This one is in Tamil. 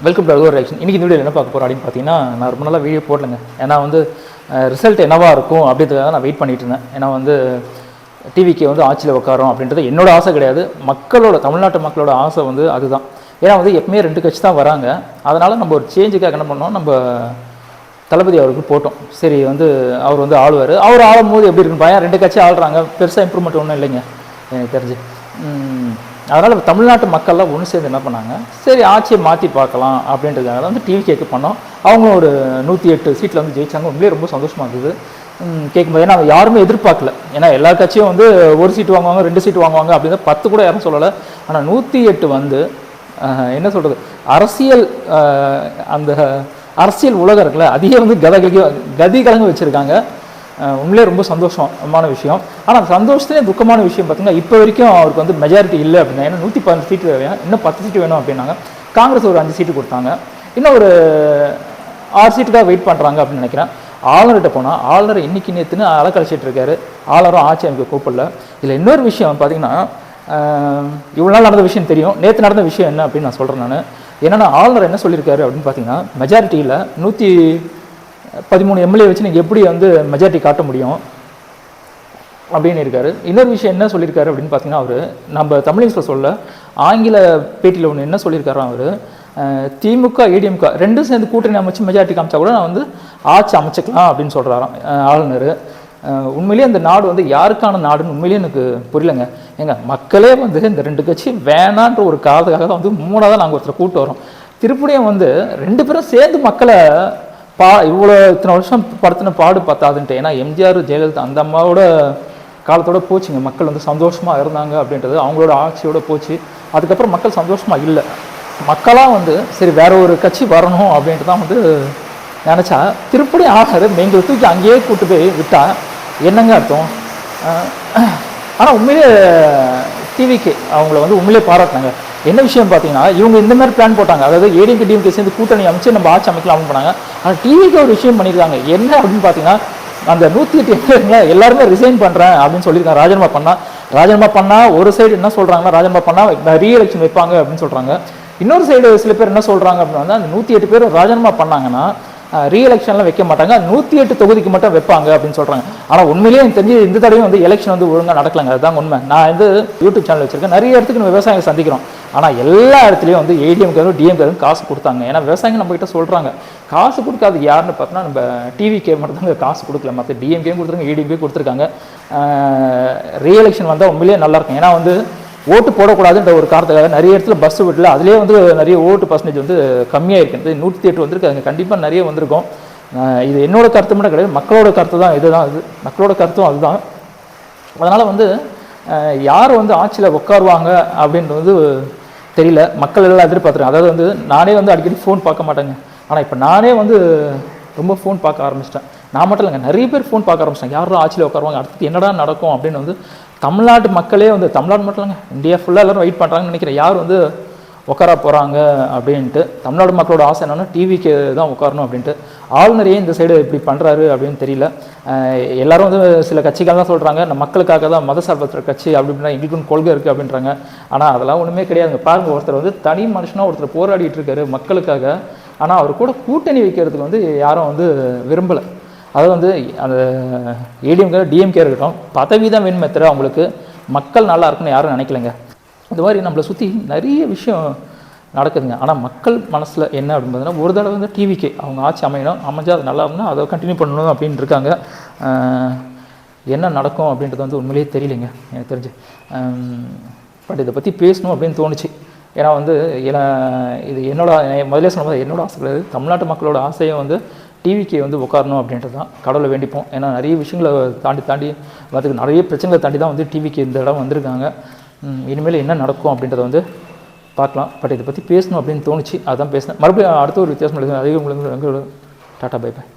Welcome to Al Gore reaction. இன்றைக்கி இந்த வீடியோ என்ன பார்க்க போகிறோம் அப்படின்னு பார்த்தீங்கன்னா, நான் ரொம்ப நாளாக வீடியோ போடலைங்க. ஏன்னா ரிசல்ட் என்னவாக இருக்கும் அப்படின்றதுக்காக நான் வெயிட் பண்ணிட்டு இருந்தேன். ஏன்னா டிவிக்கு ஆட்சியில் உட்காரோம் அப்படின்றது என்னோட ஆசை கிடையாது, தமிழ்நாட்டு மக்களோட ஆசை அதுதான். ஏன்னா எப்பவுமே 2 கட்சி தான் வராங்க. அதனால் நம்ம ஒரு சேஞ்சுக்காக என்ன பண்ணோம், நம்ம தளபதி அவருக்கு போட்டோம். சரி அவர் ஆளுவார், அவர் ஆளும் போது எப்படி இருக்குன்னு பையன் 2 கட்சி ஆளுறாங்க, பெருசாக இம்ப்ரூவ்மெண்ட் ஒன்றும் இல்லைங்க எனக்கு தெரிஞ்சு. அதனால் தமிழ்நாட்டு மக்கள்லாம் ஒன்று சேர்ந்து என்ன பண்ணாங்க, சரி ஆட்சியை மாற்றி பார்க்கலாம் அப்படின்றதுக்காக தான் டிவி கேக்கு பண்ணோம். அவங்களும் ஒரு 108 சீட்டில் ஜெயிச்சாங்க. உண்மையிலே ரொம்ப சந்தோஷமாக இருந்தது கேட்கும்போது. ஏன்னா யாருமே எதிர்பார்க்கல. ஏன்னா எல்லா கட்சியும் 1 சீட்டு வாங்குவாங்க, 2 சீட்டு வாங்குவாங்க அப்படின்னு 10 கூட யாரும் சொல்லலை. ஆனால் 108 என்ன சொல்கிறது, அரசியல் அந்த அரசியல் உலகம் இருக்குல்ல, அதையே கதி கலங்க வச்சுருக்காங்க. உண்மையிலே ரொம்ப சந்தோஷமான விஷயம். ஆனால் சந்தோஷத்துலேயே துக்கமான விஷயம் பார்த்தீங்கன்னா, இப்போ வரைக்கும் அவருக்கு மெஜாரிட்டி இல்லை அப்படின்னா. ஏன்னா 115 சீட்டு வேணும், இன்னும் 10 சீட்டு வேணும் அப்படின்னாங்க. காங்கிரஸ் ஒரு 5 சீட்டு கொடுத்தாங்க, இன்னும் ஒரு 6 சீட்டுக்காக வெயிட் பண்ணுறாங்க அப்படின்னு நினைக்கிறேன். ஆளுநர்கிட்ட போனால் ஆளுநர் இன்னைக்கு நேற்றுன்னு அலக்கழிச்சிட்டு இருக்காரு. ஆளுநரும் ஆட்சி அமைக்க கூப்பிடல. இதில் இன்னொரு விஷயம் பார்த்தீங்கன்னா, இவ்வளோ நாள் நடந்த விஷயம் தெரியும், நேற்று நடந்த விஷயம் என்ன அப்படின்னு நான் சொல்கிறேன். நான் என்னென்னா, ஆளுநர் என்ன சொல்லியிருக்காரு அப்படின்னு பார்த்தீங்கன்னா, மெஜாரிட்டியில் 113 எம்எல்ஏ வச்சு நீங்கள் எப்படி மெஜாரிட்டி காட்ட முடியும் அப்படின்னு இருக்காரு. இன்னொரு விஷயம் என்ன சொல்லியிருக்காரு அப்படின்னு பார்த்தீங்கன்னா, அவர் நம்ம தமிழிங்ஸில் சொல்ல ஆங்கில பேட்டியில் ஒன்று என்ன சொல்லியிருக்காரோ, அவர் திமுக ஏடிஎம்க 2 சேர்ந்து கூட்டணி அமைச்சு மெஜாரிட்டி காமிச்சா கூட நான் ஆட்சி அமைச்சிக்கலாம் அப்படின்னு சொல்கிறாராம் ஆளுநர். உண்மையிலேயே அந்த நாடு யாருக்கான நாடுன்னு உண்மையிலேயே எனக்கு புரியலைங்க. மக்களே இந்த 2 கட்சி வேணான்ற ஒரு காரணத்துக்காக தான் 3ஆக நாங்கள் ஒருத்தர் கூட்டு வரோம். திருப்படியும் 2 பேரும் சேர்ந்து மக்களை இவ்வளோ இத்தனை வருஷம் படுத்தின பாடு பத்தாதுன்ட்டு. ஏன்னா எம்ஜிஆர் ஜெயலலிதா அந்த அம்மாவோட காலத்தோட போச்சுங்க. மக்கள் சந்தோஷமாக இருந்தாங்க அப்படின்றது அவங்களோட ஆட்சியோட போச்சு. அதுக்கப்புறம் மக்கள் சந்தோஷமாக இல்லை. மக்களாக சரி வேற ஒரு கட்சி வரணும் அப்படின்ட்டு தான் நினச்சா, திருப்படி ஆகாது எங்களை தூக்கி அங்கேயே கூட்டு போய் விட்டா என்னங்க அர்த்தம்? ஆனால் உண்மையிலே டிவிக்கு அவங்கள உண்மையிலே பாராட்டினாங்க. என்ன விஷயம் பார்த்தீங்கன்னா, இவங்க இந்த மாதிரி பிளான் போட்டாங்க. அதாவது ஏடிஎம்கே டிஎம்கே சேர்ந்து கூட்டணி அமைச்சு நம்ம ஆட்சி அமைக்கலாம் அப்படின்னு பண்ணாங்க. ஆனால் டிவிக்கு ஒரு விஷயம் பண்ணியிருக்காங்க. என்ன அப்படின்னு பார்த்தீங்கன்னா, அந்த 108 எம்எல்ஏ எல்லாருமே ரிசைன் பண்ணுறேன் அப்படின்னு சொல்லியிருக்காங்க. ராஜினாமா பண்ணால் ஒரு சைடு என்ன சொல்கிறாங்கன்னா, ராஜினாமா பண்ணால் ரீஎலெக்ஷன் வைப்பாங்க அப்படின்னு சொல்கிறாங்க. இன்னொரு சைடு சில பேர் என்ன சொல்கிறாங்க அப்படின்னா, அந்த 108 பேர் ராஜினாமா பண்ணாங்கன்னா ரீஎலெக்ஷன்லாம் வைக்க மாட்டாங்க, 108 தொகுதிக்கு மட்டும் வைப்பாங்க அப்படின்னு சொல்கிறாங்க. ஆனால் உண்மையிலேயே எனக்கு தெரிஞ்சு இந்த தடையும் எலெக்ஷன் ஒழுங்காக நடக்கலைங்க. அதுதான் உண்மை. நான் யூடியூப் சேனல் வச்சுருக்கேன், நிறைய இடத்துக்கு நம்ம விவசாயிகள் சந்திக்கிறோம். ஆனால் எல்லா இடத்துலையும் ஏடிஎம்கேரும் டிஎம்கேரும் காசு கொடுத்தாங்க. ஏன்னா விவசாயிகள் நம்மகிட்ட சொல்கிறாங்க, காசு கொடுக்காது யாருன்னு பார்த்தோன்னா நம்ம டிவிக்கே மட்டும் தான் காசு கொடுக்கல, மற்ற டிஎம்கேயும் கொடுத்துருக்காங்க, ஏடிஎம்கே கொடுத்துருக்காங்க. ரீஎலெக்ஷன் வந்தால் உண்மையிலேயே நல்லாயிருக்கும். ஏன்னா ஓட்டு போடக்கூடாதுன்ற ஒரு காரணத்துக்காக நிறைய இடத்துல பஸ் விடல, அதுலேயே நிறைய ஓட்டு பர்சன்டேஜ் கம்மியாக இருக்குது. 108 வந்திருக்காங்க, கண்டிப்பாக நிறைய வந்திருக்கும். இது என்னோட கருத்து மட்டும் கிடையாது, மக்களோட கருத்து தான். இதுதான் மக்களோட கருத்தும் அதுதான். அதனால் யார் ஆட்சியில் உட்காருவாங்க அப்படின்றது தெரியல. மக்கள் எல்லாம் எதிர்பார்த்துருக்காங்க. அதாவது நானே அடிக்கடி ஃபோன் பார்க்க மாட்டேங்க. ஆனால் இப்போ நானே ரொம்ப ஃபோன் பார்க்க ஆரம்பிச்சிட்டேன். நான் மட்டும் இல்லைங்க, நிறைய பேர் ஃபோன் பார்க்க ஆரம்பிச்சிட்டேன். யாரும் ஆட்சியில் உட்காருவாங்க, அடுத்து என்னடா நடக்கும் அப்படின்னு தமிழ்நாட்டு மக்களே தமிழ்நாடு மட்டும் இல்லைங்க, இந்தியா ஃபுல்லாக எல்லோரும் வெயிட் பண்ணுறாங்கன்னு நினைக்கிறேன். யார் உட்கார போகிறாங்க அப்படின்ட்டு. தமிழ்நாடு மக்களோட ஆசை என்னென்னா டிவிக்கு தான் உட்காரணும் அப்படின்ட்டு. ஆளுநரையே இந்த சைடு இப்படி பண்ணுறாரு அப்படின்னு தெரியல. எல்லோரும் சில கட்சிகள் தான் சொல்கிறாங்க, நம்ம மக்களுக்காக தான் மத சார்பற்ற கட்சி அப்படி இப்படின்னா எங்களுக்குன்னு கொள்கை இருக்குது அப்படின்றாங்க. ஆனால் அதெல்லாம் ஒன்றுமே கிடையாதுங்க. பாருங்கள், ஒருத்தர் தனி மனுஷனாக ஒருத்தர் போராடிட்டு இருக்காரு மக்களுக்காக. ஆனால் அவர் கூட கூட்டணி வைக்கிறதுக்கு யாரும் விரும்பலை. அது அந்த ஏடிஎம்கே டிஎம்கே இருக்கட்டும், பதவி தான் வேணுமே தவிர அவங்களுக்கு மக்கள் நல்லா இருக்குன்னு யாரும் நினைக்கலைங்க. இந்த மாதிரி நம்மளை சுற்றி நிறைய விஷயம் நடக்குதுங்க. ஆனால் மக்கள் மனசில் என்ன அப்படின்னு பார்த்தீங்கன்னா, ஒரு தடவை டிவிக்கு அவங்க ஆட்சி அமைஞ்சால் அது நல்லா இருந்தால் அதை கண்டினியூ பண்ணணும் அப்படின்னு இருக்காங்க. என்ன நடக்கும் அப்படின்றது உண்மையிலேயே தெரியலைங்க எனக்கு தெரிஞ்சு. பட் இதை பற்றி பேசணும் அப்படின்னு தோணுச்சு. ஏன்னா இது முதலே சொன்ன என்னோட ஆசை கிடையாது, தமிழ்நாட்டு மக்களோட ஆசையை டிவிக்கு உட்காரணும் அப்படின்றது தான். கடவுளை வேண்டிப்போம். ஏன்னா நிறைய விஷயங்களை தாண்டி நிறைய பிரச்சனைகளை தாண்டி தான் டிவிக்கு இந்த இடம் வந்திருக்காங்க. இனிமேல் என்ன நடக்கும் அப்படின்றத பார்க்கலாம். பட் இதை பற்றி பேசணும் அப்படின்னு தோணுச்சு, அதான் பேசினேன். மறுபடியும் அடுத்த ஒரு வித்தியாசம் அதிகம் உங்களுக்கு டாட்டா பை பை.